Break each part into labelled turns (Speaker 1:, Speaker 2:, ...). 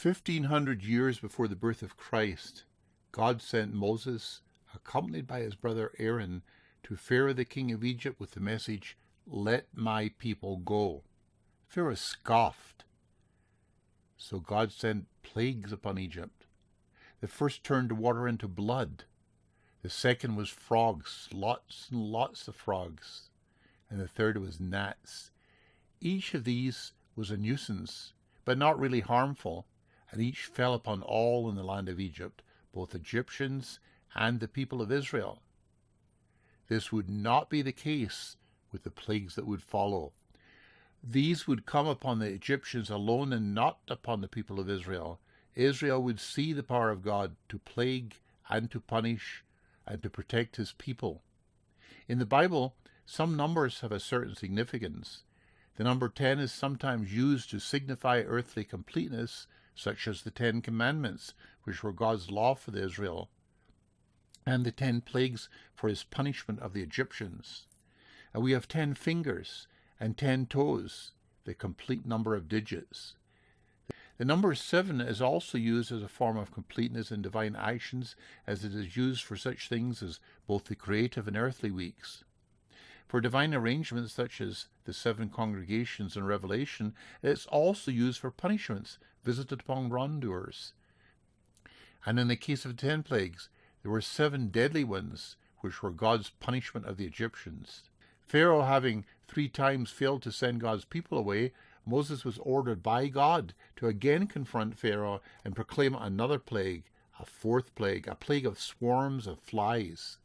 Speaker 1: 1,500 years before the birth of Christ, God sent Moses, accompanied by his brother Aaron, to Pharaoh the king of Egypt with the message, "Let my people go." Pharaoh scoffed. So God sent plagues upon Egypt. The first turned the water into blood. The second was frogs, lots and lots of frogs. And the third was gnats. Each of these was a nuisance, but not really harmful, and each fell upon all in the land of Egypt, both Egyptians and the people of Israel. This would not be the case with the plagues that would follow. These would come upon the Egyptians alone and not upon the people of Israel. Israel would see the power of God to plague and to punish and to protect his people. In the Bible, some numbers have a certain significance. The number 10 is sometimes used to signify earthly completeness, such as the 10 Commandments, which were God's law for Israel, and the 10 plagues for his punishment of the Egyptians. And we have 10 fingers and 10 toes, the complete number of digits. The number 7 is also used as a form of completeness in divine actions, as it is used for such things as both the creative and earthly weeks. For divine arrangements such as the 7 congregations in Revelation, it's also used for punishments visited upon wrongdoers. And in the case of the 10 plagues, there were 7 deadly ones, which were God's punishment of the Egyptians. Pharaoh having 3 times failed to send God's people away, Moses was ordered by God to again confront Pharaoh and proclaim another plague, a 4th plague, a plague of swarms of flies.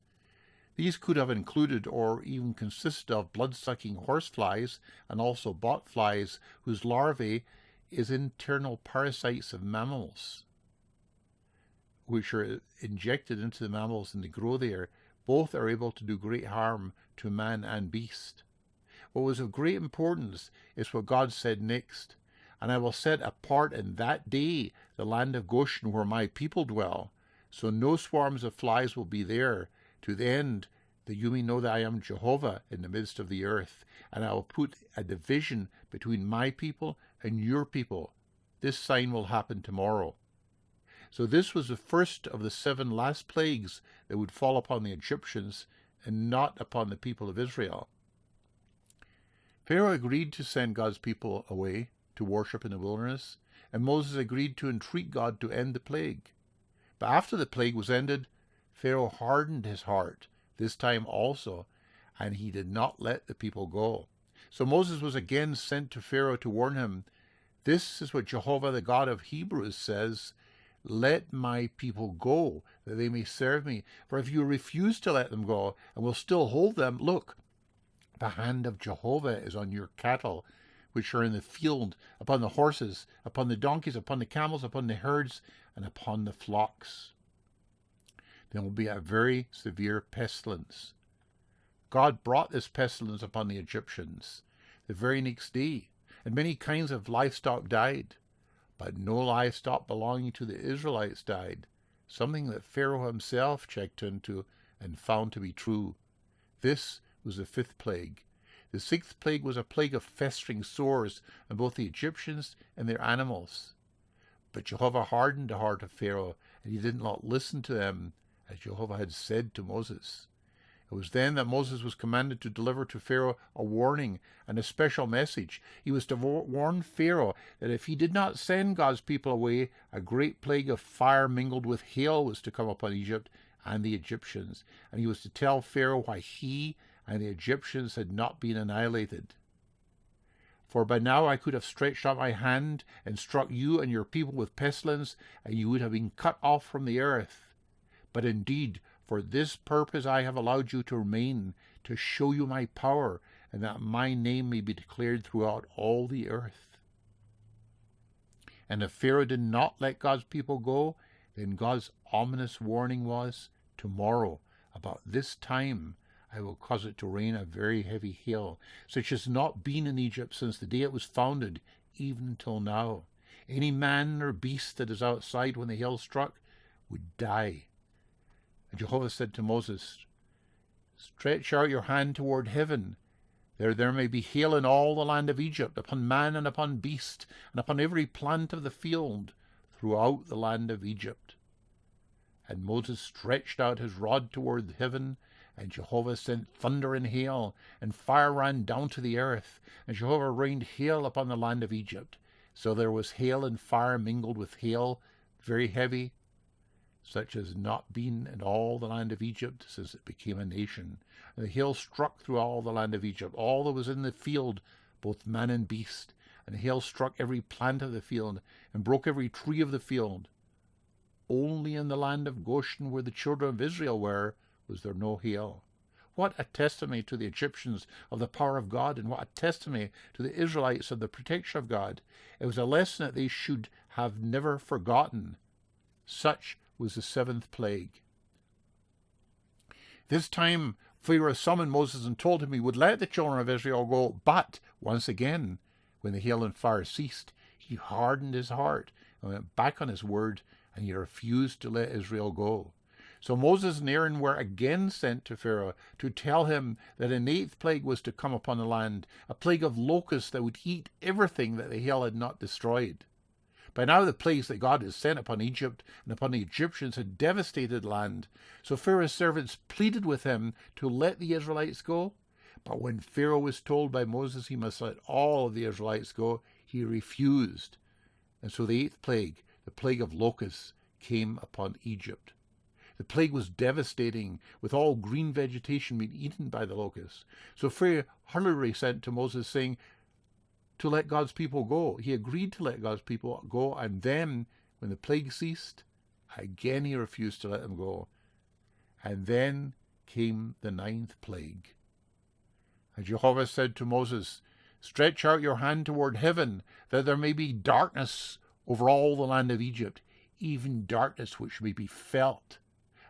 Speaker 1: These could have included or even consisted of blood-sucking horseflies and also botflies, whose larvae is internal parasites of mammals, which are injected into the mammals and they grow there. Both are able to do great harm to man and beast. What was of great importance is what God said next. "And I will set apart in that day the land of Goshen where my people dwell, so no swarms of flies will be there, to the end that you may know that I am Jehovah in the midst of the earth, and I will put a division between my people and your people. This sign will happen tomorrow." So this was the first of the 7 last plagues that would fall upon the Egyptians and not upon the people of Israel. Pharaoh agreed to send God's people away to worship in the wilderness, and Moses agreed to entreat God to end the plague. But after the plague was ended, Pharaoh hardened his heart, this time also, and he did not let the people go. So Moses was again sent to Pharaoh to warn him, "This is what Jehovah, the God of Hebrews, says, let my people go, that they may serve me. For if you refuse to let them go, and will still hold them, look, the hand of Jehovah is on your cattle, which are in the field, upon the horses, upon the donkeys, upon the camels, upon the herds, and upon the flocks." There will be a very severe pestilence. God brought this pestilence upon the Egyptians the very next day, and many kinds of livestock died. But no livestock belonging to the Israelites died, something that Pharaoh himself checked into and found to be true. This was the 5th plague. The 6th plague was a plague of festering sores on both the Egyptians and their animals. But Jehovah hardened the heart of Pharaoh, and he did not listen to them, as Jehovah had said to Moses. It was then that Moses was commanded to deliver to Pharaoh a warning and a special message. He was to warn Pharaoh that if he did not send God's people away, a great plague of fire mingled with hail was to come upon Egypt and the Egyptians. And he was to tell Pharaoh why he and the Egyptians had not been annihilated. "For by now I could have stretched out my hand and struck you and your people with pestilence, and you would have been cut off from the earth. But indeed, for this purpose I have allowed you to remain, to show you my power, and that my name may be declared throughout all the earth." And if Pharaoh did not let God's people go, then God's ominous warning was, "Tomorrow, about this time, I will cause it to rain a very heavy hail, such as has not been in Egypt since the day it was founded, even till now. Any man or beast that is outside when the hail struck would die." And Jehovah said to Moses, "Stretch out your hand toward heaven, there may be hail in all the land of Egypt, upon man and upon beast, and upon every plant of the field. throughout the land of Egypt. And Moses stretched out his rod toward heaven, and Jehovah sent thunder and hail, and fire ran down to the earth, and Jehovah rained hail upon the land of Egypt. So there was hail and fire mingled with hail, very heavy, such as not been in all the land of Egypt since it became a nation. And the hail struck through all the land of Egypt, all that was in the field, both man and beast. And the hail struck every plant of the field, and broke every tree of the field. Only in the land of Goshen, where the children of Israel were, was there no hail. What a testimony to the Egyptians of the power of God, and what a testimony to the Israelites of the protection of God. It was a lesson that they should have never forgotten. Such was the seventh plague. This time Pharaoh summoned Moses and told him he would let the children of Israel go, but once again, when the hail and fire ceased, he hardened his heart and went back on his word, and he refused to let Israel go. So Moses and Aaron were again sent to Pharaoh to tell him that an eighth plague was to come upon the land, a plague of locusts that would eat everything that the hail had not destroyed. By now the plagues that God had sent upon Egypt and upon the Egyptians had devastated the land. So Pharaoh's servants pleaded with him to let the Israelites go. But when Pharaoh was told by Moses he must let all of the Israelites go, he refused. And so the eighth plague, the plague of locusts, came upon Egypt. The plague was devastating, with all green vegetation being eaten by the locusts. So Pharaoh hurriedly sent to Moses, saying to let God's people go. He agreed to let God's people go, and then, when the plague ceased, again he refused to let them go. And then came the ninth plague. And Jehovah said to Moses, "Stretch out your hand toward heaven, that there may be darkness over all the land of Egypt, even darkness which may be felt."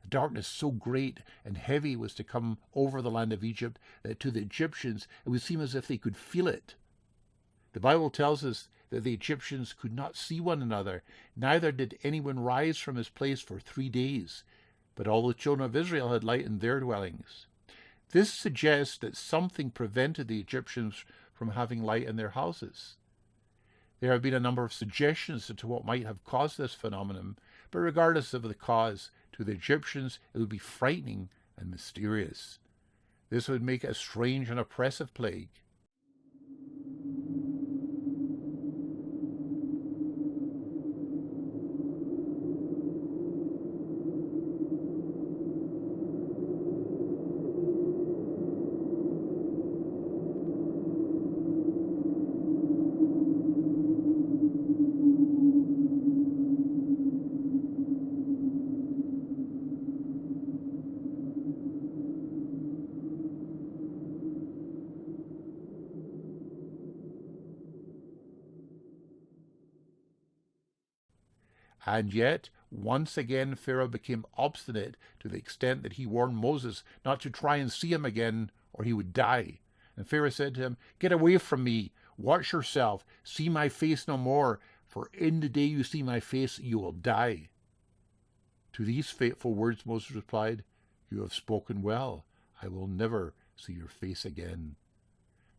Speaker 1: A darkness so great and heavy was to come over the land of Egypt that to the Egyptians it would seem as if they could feel it. The Bible tells us that the Egyptians could not see one another, neither did anyone rise from his place for 3 days, but all the children of Israel had light in their dwellings. This suggests that something prevented the Egyptians from having light in their houses. There have been a number of suggestions as to what might have caused this phenomenon, but regardless of the cause, to the Egyptians it would be frightening and mysterious. This would make it a strange and oppressive plague. And yet, once again, Pharaoh became obstinate to the extent that he warned Moses not to try and see him again, or he would die. And Pharaoh said to him, "Get away from me, watch yourself, see my face no more, for in the day you see my face you will die." To these fateful words Moses replied, "You have spoken well, I will never see your face again."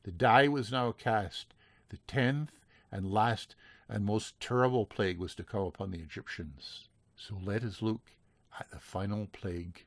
Speaker 1: The die was now cast. The 10th and last and most terrible plague was to come upon the Egyptians. So let us look at the final plague.